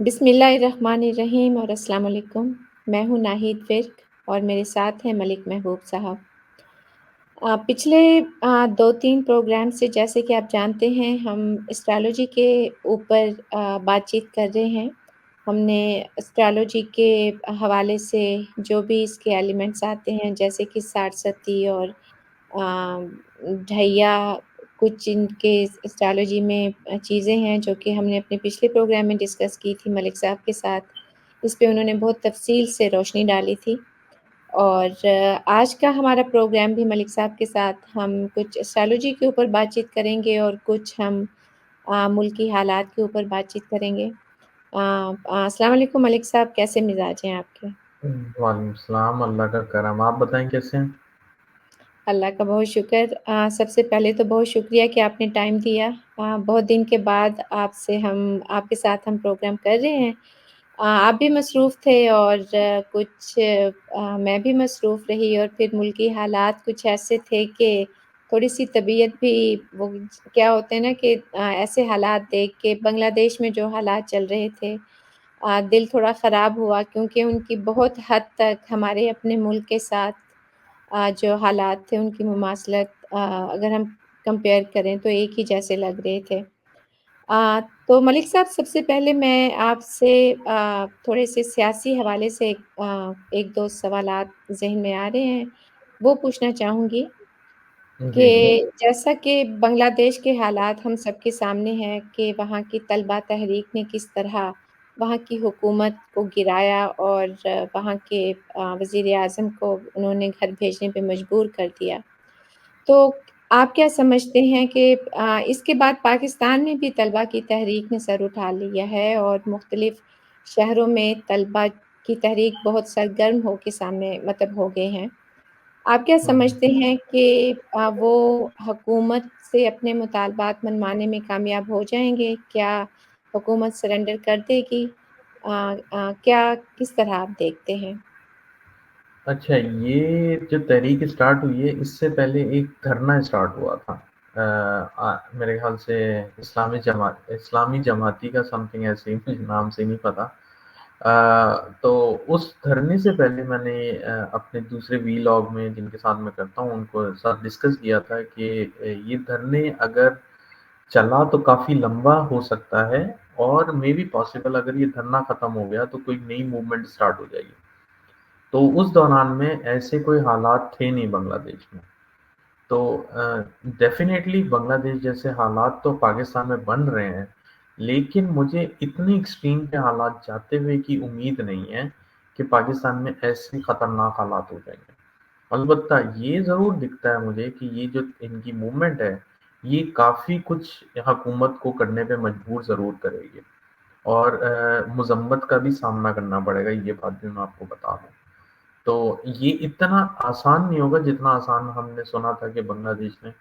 बिस्मिल्लाहिर्रहमानिर्रहीम और अस्सलाम वालेकुम। मैं हूँ नाहिद विर्क और मेरे साथ हैं मलिक महबूब साहब। पिछले 2-3 प्रोग्राम से जैसे कि आप जानते हैं हम एस्ट्रोलॉजी के ऊपर बातचीत कर रहे हैं। हमने एस्ट्रोलॉजी के हवाले से जो भी इसके एलिमेंट्स आते हैं जैसे कि सारस्वती और ढैया कुछ इनके एस्ट्रोलॉजी में चीज़ें हैं जो कि हमने अपने पिछले प्रोग्राम में डिस्कस की थी मलिक साहब के साथ। इस पे उन्होंने बहुत तफ़सील से रोशनी डाली थी और आज का हमारा प्रोग्राम भी मलिक साहब के साथ हम कुछ एस्ट्रोलॉजी के ऊपर बातचीत करेंगे और कुछ हम मुल्की हालात के ऊपर बातचीत करेंगे। अस्सलाम वालेकुम मलिक साहब, कैसे मिज़ाज हैं आपके? वालेकुम सलाम, अल्लाह का करम। आप बताएं कैसे हैं? अल्लाह का बहुत शुक्र। सबसे पहले तो बहुत शुक्रिया कि आपने टाइम दिया। बहुत दिन के बाद आपके साथ हम प्रोग्राम कर रहे हैं। आप भी मसरूफ़ थे और मैं भी मसरूफ़ रही और फिर मुल्की हालात कुछ ऐसे थे कि थोड़ी-सी तबीयत भी वो क्या होते हैं ना कि ऐसे हालात देख के बांग्लादेश में जो हालात चल रहे थे दिल थोड़ा ख़राब हुआ क्योंकि उनकी बहुत हद तक हमारे अपने मुल्क के साथ जो हालात थे उनकी मुमासलत अगर हम कंपेयर करें तो एक ही जैसे लग रहे थे। तो मलिक साहब सबसे पहले मैं आपसे थोड़े से सियासी हवाले से 1-2 सवालात ज़हन में आ रहे हैं, वो पूछना चाहूँगी जी, जी। कि जैसा कि बांग्लादेश के हालात हम सबके सामने हैं कि वहाँ की तलबा तहरीक ने किस तरह वहाँ की हुकूमत को गिराया और वहाँ के वज़ीर-ए-आज़म को उन्होंने घर भेजने पे मजबूर कर दिया। तो आप क्या समझते हैं कि इसके बाद पाकिस्तान में भी तलबा की तहरीक ने सर उठा लिया है और मुख्तलिफ़ शहरों में तलबा की तहरीक बहुत सरगर्म होके सामने मतलब हो गए हैं। आप क्या हुँ। समझते हैं कि वो हुकूमत से अपने मुतालबात मनवाने में कामयाब हो जाएँगे? क्या हुकूमत सरेंडर कर देगी? क्या किस तरह आप देखते हैं? अच्छा, ये जो तहरीक स्टार्ट हुई है, इससे पहले एक धरना स्टार्ट हुआ था। मेरे ख़्याल से इस्लामी जमाती का समथिंग ऐसे ही, मुझे नाम से नहीं पता। तो उस धरने से पहले मैंने अपने दूसरे वीलॉग में जिनके साथ मैं करता हूँ, उनको साथ डिस्कस किया था कि ये धरने अगर चला तो काफ़ी लंबा हो सकता है और मे बी पॉसिबल अगर ये धरना खत्म हो गया तो कोई नई मूवमेंट स्टार्ट हो जाएगी। तो उस दौरान में ऐसे कोई हालात थे नहीं बांग्लादेश में। तो डेफ़िनेटली बांग्लादेश जैसे हालात तो पाकिस्तान में बन रहे हैं, लेकिन मुझे इतने एक्सट्रीम के हालात जाते हुए की उम्मीद नहीं है कि पाकिस्तान में ऐसे खतरनाक हालात हो जाएँगे। अलबत्ता ये ज़रूर दिखता है मुझे कि ये जो इनकी मूवमेंट है, ये काफ़ी कुछ हुकूमत को करने पे मजबूर ज़रूर करेगी और मज़म्मत का भी सामना करना पड़ेगा, ये बात भी मैं आपको बता दूँ। तो ये इतना आसान नहीं होगा जितना आसान हमने सुना था कि बांग्लादेश ने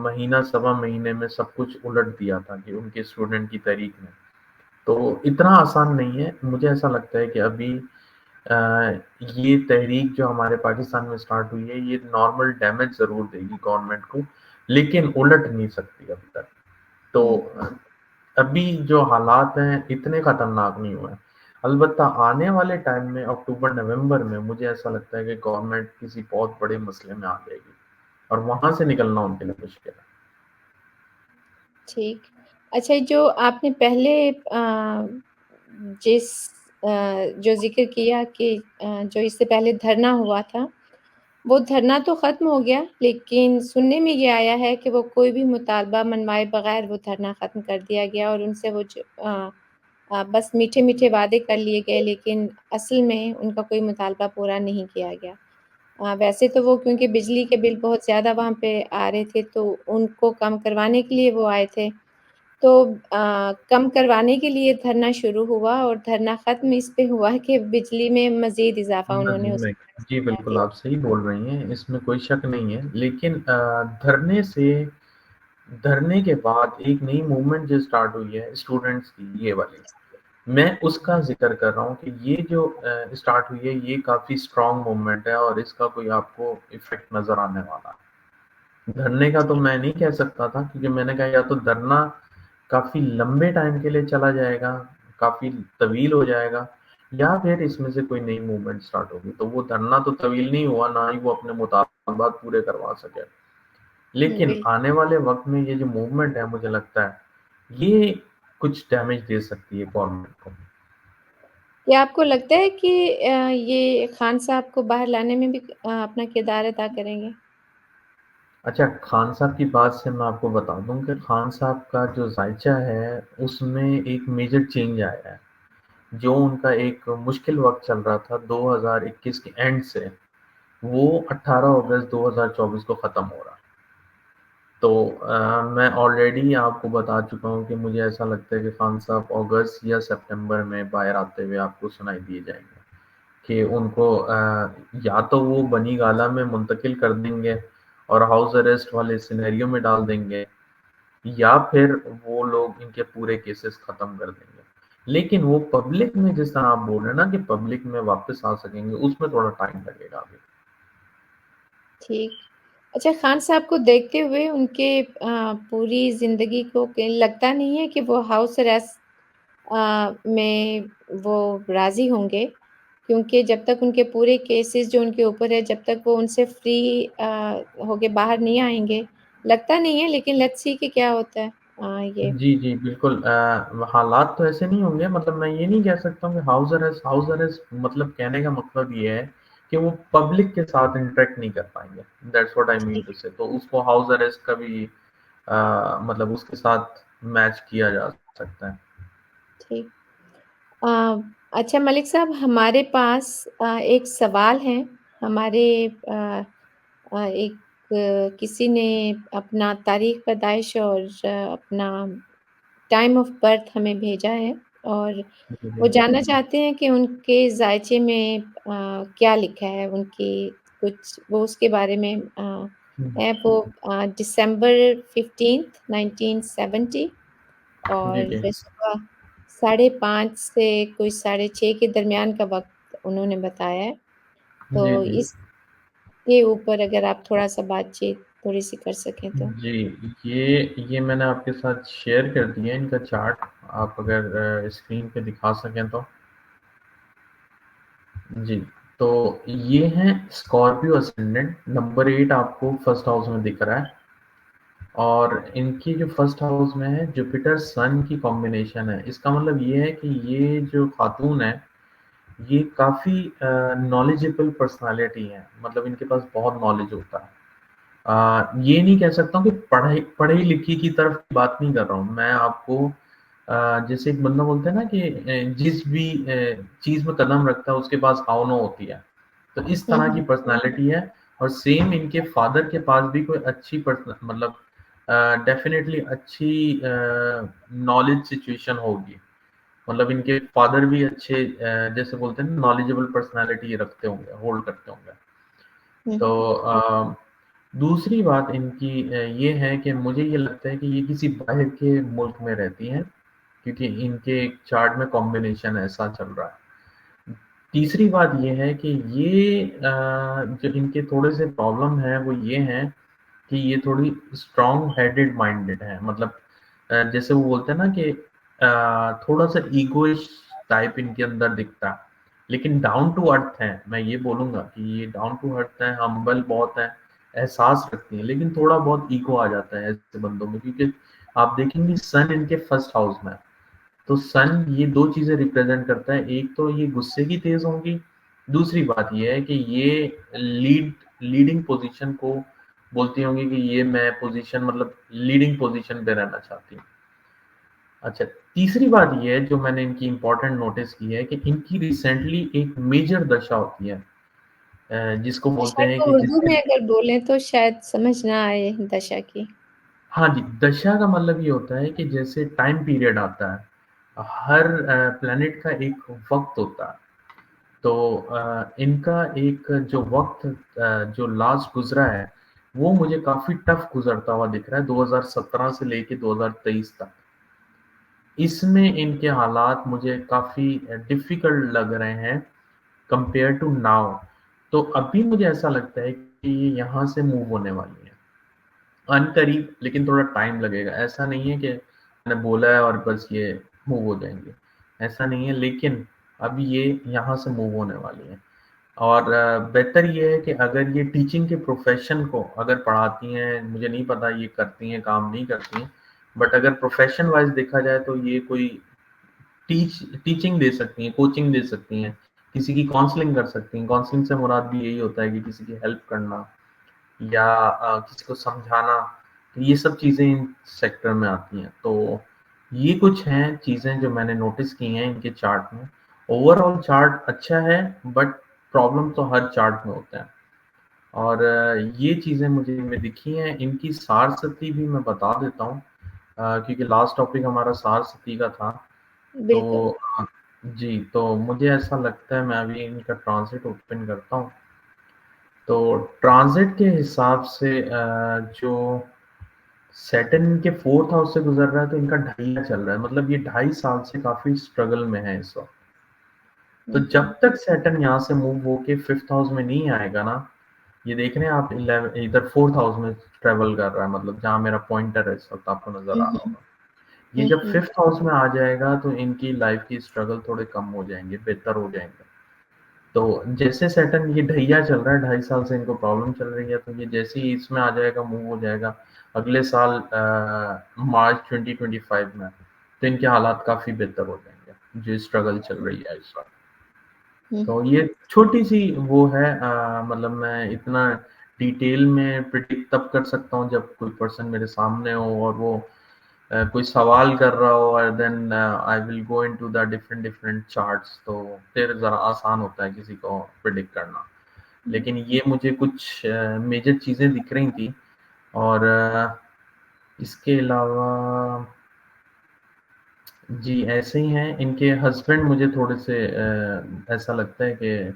महीना सवा महीने में सब कुछ उलट दिया था कि उनके स्टूडेंट की तहरीक ने। तो इतना आसान नहीं है, मुझे ऐसा लगता है कि अभी अ, ये तहरीक जो हमारे पाकिस्तान में स्टार्ट हुई है, ये नॉर्मल डैमेज ज़रूर देगी गवर्नमेंट को, लेकिन उलट नहीं सकती अभी तक। तो हुँ। अभी जो हालात हैं, इतने खतरनाक नहीं हुए हैं। अलबत्ता आने वाले टाइम में अक्टूबर-नवंबर में मुझे ऐसा लगता है कि गवर्नमेंट किसी बहुत बड़े मसले में आ जाएगी और वहाँ से निकलना उनके लिए मुश्किल है। ठीक। अच्छा जो आपने पहले जिस जो ज़िक्र किया कि जो इससे पहले धरना हुआ था, वो धरना तो ख़त्म हो गया, लेकिन सुनने में ये आया है कि वो कोई भी मुतालबा मनवाए बगैर वो धरना ख़त्म कर दिया गया और उनसे बस मीठे-मीठे वादे कर लिए गए, लेकिन असल में उनका कोई मुतालबा पूरा नहीं किया गया। वैसे तो वो क्योंकि बिजली के बिल बहुत ज़्यादा वहाँ पे आ रहे थे, तो उनको कम करवाने के लिए वो आए थे। तो कम करवाने के लिए धरना शुरू हुआ और धरना ख़त्म इस पे हुआ कि बिजली में मज़ीद इज़ाफ़ा उन्होंने मज़ीद उस में पर जी, कर बिल्कुल दिया। आप सही बोल रही हैं, इसमें कोई शक नहीं है। लेकिन धरने के बाद एक नई मूवमेंट जो स्टार्ट हुई है स्टूडेंट्स की, ये वाली, मैं उसका ज़िक्र कर रहा हूँ कि ये जो स्टार्ट हुई है, ये काफ़ी स्ट्रॉन्ग मूवमेंट है और इसका कोई आपको इफ़ेक्ट नज़र आने वाला है। धरने का तो मैं नहीं कह सकता था क्योंकि मैंने कहा या तो धरना काफ़ी लंबे टाइम के लिए चला जाएगा, काफ़ी तवील हो जाएगा, या फिर इसमें से कोई नई मूवमेंट स्टार्ट होगी। तो वो धरना तो तवील नहीं हुआ, ना ही वो अपने मुतालबात पूरे करवा सके। लेकिन बिल्कुल। आने वाले वक़्त में ये जो मूवमेंट है, मुझे लगता है, ये कुछ डैमेज दे सकती है गवर्नमेंट को। क्या आपको लगता है कि ये खान साहब को बाहर लाने में भी अपना किरदार अदा करेंगे? अच्छा, खान साहब की बात से मैं आपको बता दूँ कि खान साहब का जो ज़ायचा है, उसमें एक मेजर चेंज आया है। जो उनका एक मुश्किल वक़्त चल रहा था 2021 के एंड से, वो 18 अगस्त 2024 को ख़त्म हो रहा है। तो मैं ऑलरेडी आपको बता चुका हूँ कि मुझे ऐसा लगता है कि खान साहब अगस्त या सितंबर में बाहर आते हुए आपको सुनाई दिए जाएँगे, कि उनको या तो वो बनी गाला में मुंतकिल कर देंगे और हाउस अरेस्ट वाले सिनेरियो में डाल देंगे, या फिर वो लोग इनके पूरे केसेस खत्म कर देंगे। लेकिन वो पब्लिक में, जिस तरह आप बोल रहे हैं ना कि पब्लिक में वापस आ सकेंगे, उसमें थोड़ा टाइम लगेगा अभी। ठीक। अच्छा, खान साहब को देखते हुए उनके पूरी ज़िंदगी को कहीं लगता नहीं है कि वो हाउस अरेस्ट में वो राज़ी होंगे? क्योंकि जब तक उनके पूरे केसेस जो उनके ऊपर है, जब तक वो उनसे फ्री होके बाहर नहीं आएँगे, लगता नहीं है, लेकिन लेट्स सी कि क्या होता है। ये जी, जी, बिल्कुल। हालात तो ऐसे नहीं होंगे, मतलब मैं ये नहीं कह सकता हूँ कि हाउस अरेस्ट मतलब कहने का मतलब ये है कि वो पब्लिक के साथ इंटरैक्ट नहीं कर पाएँगे। दैट्स व्हाट आई मीन ठीक, टू से। तो उसको हाउस अरेस्ट का भी मतलब उसके साथ मैच किया जा सकता है। ठीक। अ, अच्छा मलिक साहब, हमारे पास एक सवाल है। हमारे अ एक किसी ने अपना तारीख़ पैदाइश और अपना टाइम ऑफ बर्थ हमें भेजा है, और जी, वो जी। जानना चाहते हैं कि उनके ज़ायचे में क्या लिखा है, उनकी कुछ वो उसके बारे में हुँ। है। वो दिसंबर 15th 1970 जी, जी। और सुबह 5:30 से कोई 6:30 के दरमियान का वक़्त उन्होंने बताया है। जी, तो जी। इसके ऊपर अगर आप थोड़ा-सा बातचीत थोड़ी-सी कर सकें तो? जी, ये मैंने आपके साथ शेयर कर दिया है इनका चार्ट, आप अगर स्क्रीन पे दिखा सकें तो। जी, तो ये हैं स्कॉर्पियो असेंडेंट, नंबर 8 आपको फर्स्ट हाउस में दिख रहा है, और इनकी जो फर्स्ट हाउस में है जुपिटर सन की कॉम्बिनेशन है। इसका मतलब ये है कि ये जो खातून है, ये काफ़ी नॉलेजेबल पर्सनैलिटी है, मतलब इनके पास बहुत नॉलेज होता है। ये नहीं कह सकता हूँ कि पढ़ी-लिखी की तरफ बात नहीं कर रहा हूँ। मैं आपको जैसे एक बंदा बोलता है ना कि जिस भी चीज़ में कदम रखता है उसके पास हाव-नो होती है। तो इस हुँ, तरह की हुँ। पर्सनैलिटी है, और सेम इनके फादर के पास भी कोई अच्छी मतलब डेफ़िनेटली अच्छी नॉलेज सिचुएशन होगी। मतलब इनके फादर भी अच्छे जैसे बोलते हैं ना नॉलेजेबल पर्सनैलिटी रखते होंगे, होल्ड करते होंगे। हुँ, तो हुँ। दूसरी बात इनकी ये है कि मुझे ये लगता है कि ये किसी बाहर के मुल्क में रहती हैं, क्योंकि इनके चार्ट में कॉम्बिनेशन ऐसा चल रहा है। तीसरी बात ये है कि ये जो इनके थोड़े से प्रॉब्लम है वो ये हैं कि ये थोड़ी स्ट्रॉन्ग हेडेड माइंडेड है, मतलब जैसे वो बोलते हैं ना कि थोड़ा सा ईगोइश टाइप इनके अंदर दिखता है, लेकिन डाउन टू अर्थ है। मैं ये बोलूंगा कि ये डाउन टू अर्थ है, हम्बल बहुत है, एहसास रखती है, लेकिन थोड़ा बहुत ईगो आ जाता है ऐसे बंदों में, क्योंकि आप देखेंगे सन इनके फर्स्ट हाउस में है। तो सन ये दो चीजें रिप्रेजेंट करता है, एक तो ये गुस्से की तेज होंगी, दूसरी बात ये है कि ये लीडिंग पोजीशन को बोलती होंगी कि ये मैं पोजीशन मतलब लीडिंग पोजीशन पे रहना चाहती हूँ। अच्छा, तीसरी बात ये है जो मैंने इनकी इम्पोर्टेंट नोटिस की है कि इनकी रिसेंटली एक मेजर दशा होती है, जिसको बोलते दशा हैं को कि उर्दू में जिसमें अगर बोलें तो शायद समझ ना आए दशा की। हाँ जी, दशा का मतलब ये होता है कि जैसे टाइम पीरियड आता है, हर प्लेनेट का एक वक्त होता है। तो इनका एक जो वक़्त जो लास्ट गुज़रा है, वो मुझे काफ़ी टफ़ गुज़रता हुआ दिख रहा है 2017 से लेके 2023 तक। इसमें इनके हालात मुझे काफ़ी डिफ़िकल्ट लग रहे हैं कंपेयर टू नाउ। तो अभी मुझे ऐसा लगता है कि ये यहाँ से मूव होने वाली है। अनकरीब, लेकिन थोड़ा टाइम लगेगा। ऐसा नहीं है कि मैंने बोला है और बस ये मूव हो जाएँगे। ऐसा नहीं है, लेकिन अभी ये यहाँ से मूव होने वाली हैं। और बेहतर ये है कि अगर ये टीचिंग के प्रोफ़ेशन को अगर पढ़ाती हैं, मुझे नहीं पता ये करती हैं, काम नहीं करती हैं, बट अगर प्रोफ़ेशन वाइज़ देखा जाए तो ये कोई टीचिंग दे सकती हैं, कोचिंग दे सकती हैं, किसी की काउंसलिंग कर सकती हैं। काउंसलिंग से मुराद भी यही होता है कि किसी की हेल्प करना या किसी को समझाना, तो ये सब चीज़ें इन सेक्टर में आती हैं। तो ये कुछ हैं चीज़ें जो मैंने नोटिस की हैं इनके चार्ट में। ओवरऑल चार्ट अच्छा है, बट प्रॉब्लम तो हर चार्ट में होता है। और ये चीज़ें मुझे इनमें दिखी हैं। इनकी सार-स्थिति भी मैं बता देता हूँ, क्योंकि लास्ट टॉपिक हमारा सार-स्थिति का था। तो बिल्कुल। जी, तो मुझे ऐसा लगता है, मैं अभी इनका ट्रांज़िट ओपन करता हूँ। तो ट्रांज़िट के हिसाब से जो सैटर्न इनके 4th हाउस से गुज़र रहा है, तो इनका ढाइया चल रहा है। मतलब ये 2.5 साल से काफ़ी स्ट्रगल में है इस वक़्त। तो हुँ, जब हुँ। तक सैटर्न यहाँ से मूव होके 5th हाउस में नहीं आएगा ना, ये देख रहे हैं आप, इधर 4th हाउस में ट्रैवल कर रहा है, मतलब जहाँ मेरा पॉइंटर है इस वक़्त आपको नज़र हुँ, आ रहा हुँ। होगा। ये हुँ, जब हुँ। 5th हाउस में आ जाएगा तो इनकी लाइफ़ की स्ट्रगल थोड़े कम हो जाएँगे, बेहतर हो जाएँगे। तो जैसे सैटर्न ये ढैया चल रहा है, 2.5 साल से इनको प्रॉब्लम चल रही है, तो ये जैसे ही इसमें आ जाएगा, मूव हो जाएगा, अगले साल मार्च 2025 में, तो इनके हालात काफ़ी बेहतर हो जाएँगे, जो स्ट्रगल चल रही है इस वक़्त। हुँ, तो हुँ। ये छोटी-सी वो है, मतलब मैं इतना डिटेल में प्रिडिक्ट तब कर सकता हूँ जब कोई पर्सन मेरे सामने हो और वो कोई सवाल कर रहा हो, और then I will go into the different different charts, तो फिर ज़रा आसान होता है किसी को प्रिडिक्ट करना। हुँ। लेकिन ये मुझे कुछ मेजर चीज़ें दिख रही थी, और इसके अलावा जी, ऐसे ही हैं। इनके हस्बैंड मुझे थोड़े से ऐसा लगता है कि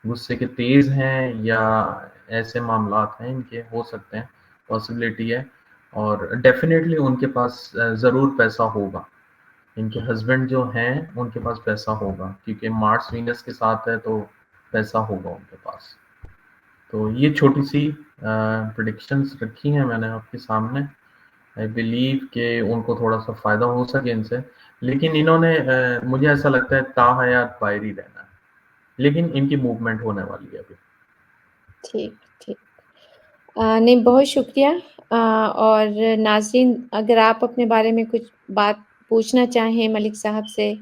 गुस्से के तेज़ हैं, या ऐसे मामलात हैं इनके, हो सकते हैं, पॉसिबिलिटी है। और डेफ़िनेटली उनके पास ज़रूर पैसा होगा। इनके हस्बैंड जो हैं, उनके पास पैसा होगा, क्योंकि मार्स वीनस के साथ है, तो पैसा होगा उनके पास। तो ये छोटी-सी प्रेडिक्शंस रखी हैं मैंने आपके सामने। आई बिलीव कि उनको थोड़ा-सा फ़ायदा हो सके इनसे। लेकिन इन्होंने मुझे ऐसा लगता है ताहयात बाहर ही रहना है। लेकिन इनकी मूवमेंट होने वाली है अभी। ठीक, ठीक। नहीं, बहुत शुक्रिया। और नाज़रीन, अगर आप अपने बारे में कुछ बात पूछना चाहें मलिक साहब से,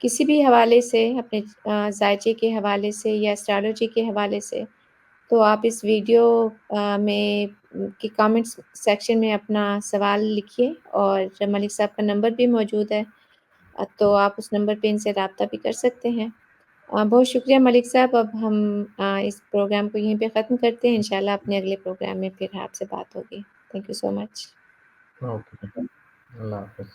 किसी भी हवाले से, अपने ज़ायचे के हवाले से या एस्ट्रोलॉजी के हवाले से, तो आप इस वीडियो में के कमेंट्स सेक्शन में अपना सवाल लिखिए, और मलिक साहब का नंबर भी मौजूद है। तो आप उस नंबर पे इनसे राब्ता भी कर सकते हैं। बहुत शुक्रिया मलिक साहब। अब हम इस प्रोग्राम को यहीं पे ख़त्म करते हैं। इंशाल्लाह अपने अगले प्रोग्राम में फिर आपसे बात होगी। Thank you so much. Okay, अल्लाह हाफ़िज़।